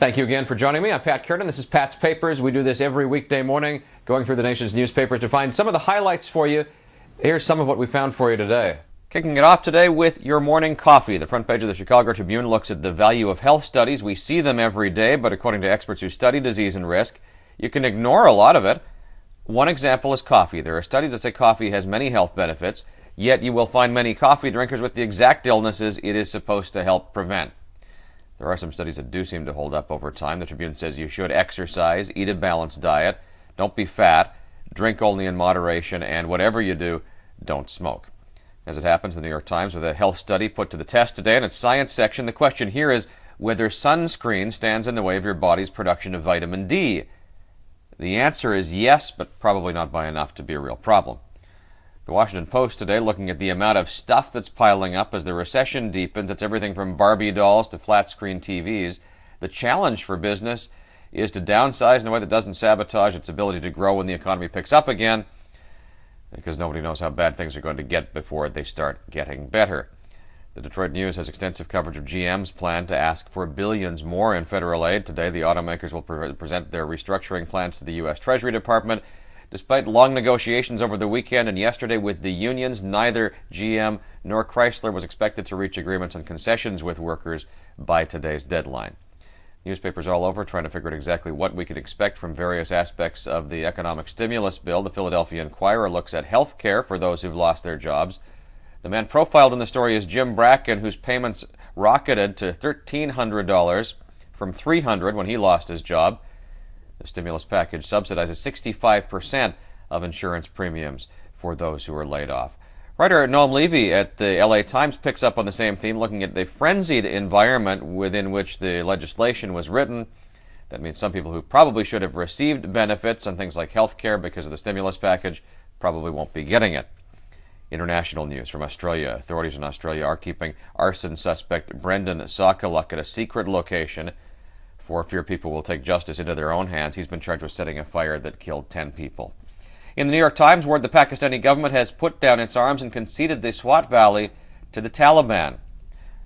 Thank you again for joining me. I'm Pat Kiernan. This is Pat's Papers. We do this every weekday morning, going through the nation's newspapers to find some of the highlights for you. Here's some of what we found for you today. Kicking it off today with your morning coffee. The front page of the Chicago Tribune looks at the value of health studies. We see them every day, but according to experts who study disease and risk, you can ignore a lot of it. One example is coffee. There are studies that say coffee has many health benefits, yet you will find many coffee drinkers with the exact illnesses it is supposed to help prevent. There are some studies that do seem to hold up over time. The Tribune says you should exercise, eat a balanced diet, don't be fat, drink only in moderation, and whatever you do, don't smoke. As it happens, the New York Times with a health study put to the test today in its science section. The question here is whether sunscreen stands in the way of your body's production of vitamin D. The answer is yes, but probably not by enough to be a real problem. The Washington Post today looking at the amount of stuff that's piling up as the recession deepens. It's everything from Barbie dolls to flat-screen TVs. The challenge for business is to downsize in a way that doesn't sabotage its ability to grow when the economy picks up again, because nobody knows how bad things are going to get before they start getting better. The Detroit News has extensive coverage of GM's plan to ask for billions more in federal aid. Today, the automakers will present their restructuring plans to the U.S. Treasury Department. Despite long negotiations over the weekend and yesterday with the unions, neither GM nor Chrysler was expected to reach agreements on concessions with workers by today's deadline. Newspapers all over trying to figure out exactly what we could expect from various aspects of the economic stimulus bill. The Philadelphia Inquirer looks at health care for those who've lost their jobs. The man profiled in the story is Jim Bracken, whose payments rocketed to $1,300 from $300 when he lost his job. The stimulus package subsidizes 65% of insurance premiums for those who are laid off. Writer Noam Levy at the LA Times picks up on the same theme, looking at the frenzied environment within which the legislation was written. That means some people who probably should have received benefits on things like health care because of the stimulus package probably won't be getting it. International news from Australia. Authorities in Australia are keeping arson suspect Brendan Sokoluk at a secret location for fear people will take justice into their own hands. He's been charged with setting a fire that killed 10 people. In the New York Times, word the Pakistani government has put down its arms and conceded the Swat Valley to the Taliban.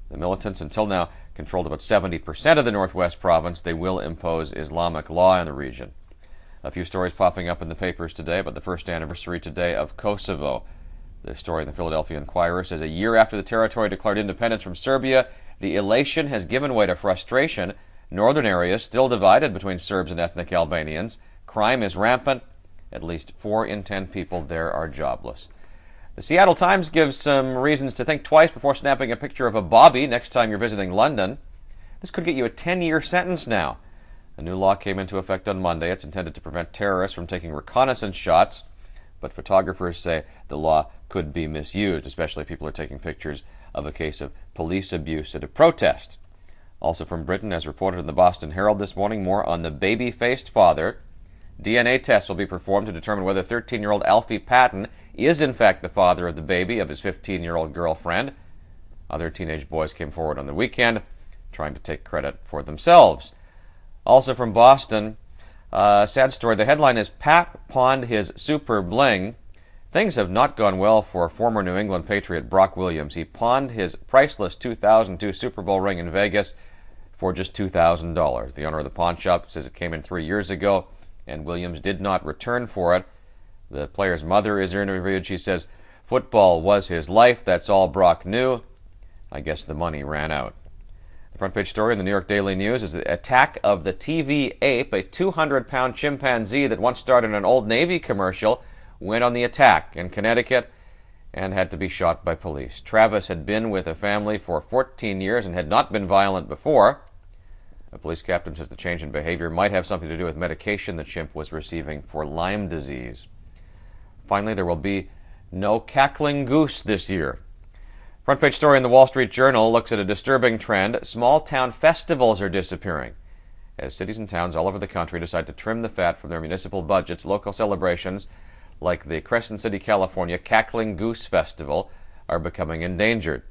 The militants until now controlled about 70% of the northwest province. They will impose Islamic law in the region. A few stories popping up in the papers today about the first anniversary today of Kosovo. The story in the Philadelphia Inquirer says a year after the territory declared independence from Serbia, the elation has given way to frustration. Northern areas still divided between Serbs and ethnic Albanians. Crime is rampant. At least 4 in 10 people there are jobless. The Seattle Times gives some reasons to think twice before snapping a picture of a bobby next time you're visiting London. This could get you a 10-year sentence now. A new law came into effect on Monday. It's intended to prevent terrorists from taking reconnaissance shots, but photographers say the law could be misused, especially if people are taking pictures of a case of police abuse at a protest. Also from Britain, as reported in the Boston Herald this morning, more on the baby-faced father. DNA tests will be performed to determine whether 13-year-old Alfie Patton is in fact the father of the baby of his 15-year-old girlfriend. Other teenage boys came forward on the weekend trying to take credit for themselves. Also from Boston, sad story. The headline is Pat pawned his super bling. Things have not gone well for former New England Patriot Brock Williams. He pawned his priceless 2002 Super Bowl ring in Vegas for just $2,000. The owner of the pawn shop says it came in 3 years ago, and Williams did not return for it. The player's mother is interviewed. She says, football was his life. That's all Brock knew. I guess the money ran out. The front page story in the New York Daily News is the attack of the TV ape, a 200-pound chimpanzee that once starred in an Old Navy commercial, went on the attack in Connecticut and had to be shot by police. Travis had been with a family for 14 years and had not been violent before. A police captain says the change in behavior might have something to do with medication the chimp was receiving for Lyme disease. Finally, there will be no cackling goose this year. Front page story in the Wall Street Journal looks at a disturbing trend. Small town festivals are disappearing. As cities and towns all over the country decide to trim the fat from their municipal budgets, local celebrations like the Crescent City, California Cackling Goose Festival are becoming endangered.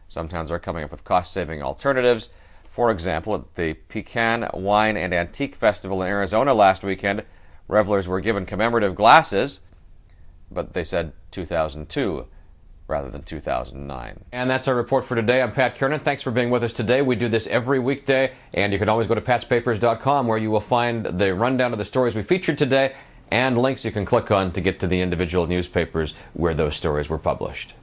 Some towns are coming up with cost-saving alternatives. For example, at the Pecan Wine and Antique Festival in Arizona last weekend, revelers were given commemorative glasses, but they said 2002. rather than 2009. And that's our report for today. I'm Pat Kiernan. Thanks for being with us today. We do this every weekday, and you can always go to patspapers.com where you will find the rundown of the stories we featured today and links you can click on to get to the individual newspapers where those stories were published.